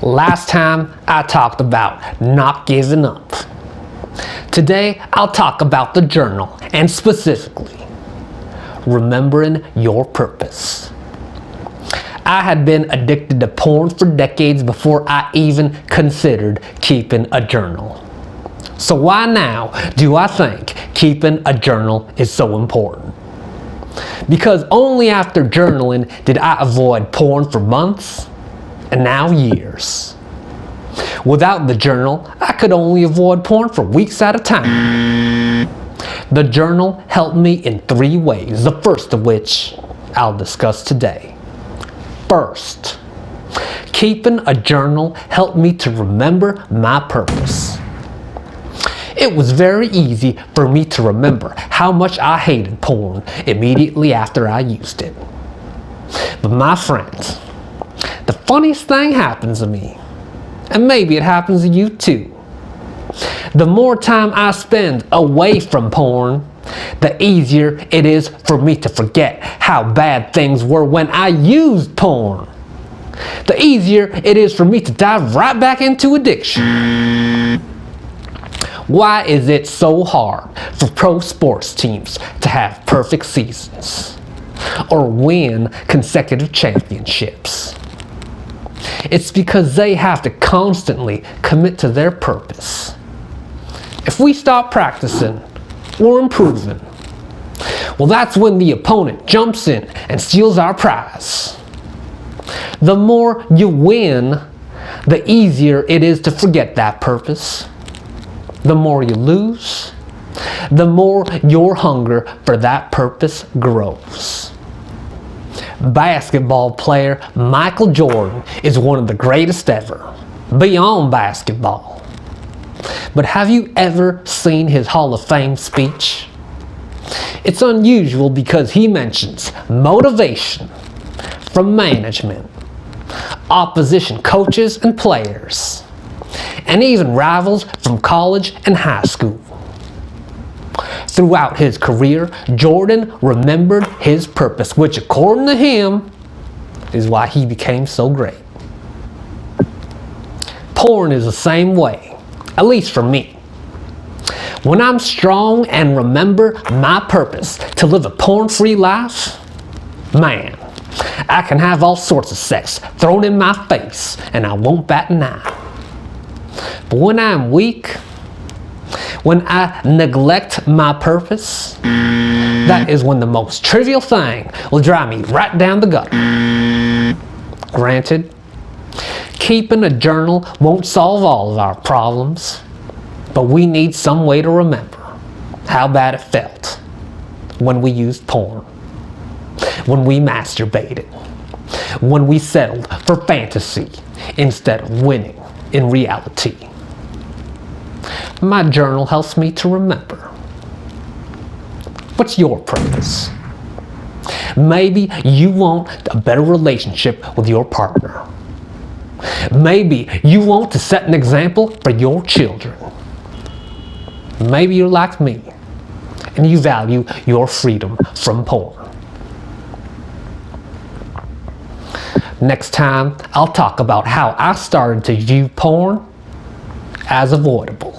Last time I talked about not giving up. Today I'll talk about the journal and specifically remembering your purpose. I had been addicted to porn for decades before I even considered keeping a journal. So why now do I think keeping a journal is so important? Because only after journaling did I avoid porn for months and now years. Without the journal, I could only avoid porn for weeks at a time. The journal helped me in 3 ways, the first of which I'll discuss today. First, keeping a journal helped me to remember my purpose. It was very easy for me to remember how much I hated porn immediately after I used it. But my friends, the funniest thing happens to me, and maybe it happens to you too. The more time I spend away from porn, the easier it is for me to forget how bad things were when I used porn. The easier it is for me to dive right back into addiction. Why is it so hard for pro sports teams to have perfect seasons or win consecutive championships? It's because they have to constantly commit to their purpose. If we stop practicing or improving, well, that's when the opponent jumps in and steals our prize. The more you win, the easier it is to forget that purpose. The more you lose, the more your hunger for that purpose grows. Basketball player Michael Jordan is one of the greatest ever, beyond basketball. But have you ever seen his Hall of Fame speech? It's unusual because he mentions motivation from management, opposition coaches and players, and even rivals from college and high school. Throughout his career, Jordan remembered his purpose, which according to him is why he became so great. Porn is the same way, at least for me. When I'm strong and remember my purpose to live a porn-free life, man, I can have all sorts of sex thrown in my face and I won't bat an eye. But when I'm weak, when I neglect my purpose, that is when the most trivial thing will drive me right down the gutter. Granted, keeping a journal won't solve all of our problems, but we need some way to remember how bad it felt when we used porn, when we masturbated, when we settled for fantasy instead of winning in reality. My journal helps me to remember. What's your purpose? Maybe you want a better relationship with your partner. Maybe you want to set an example for your children. Maybe you're like me and you value your freedom from porn. Next time, I'll talk about how I started to view porn as avoidable.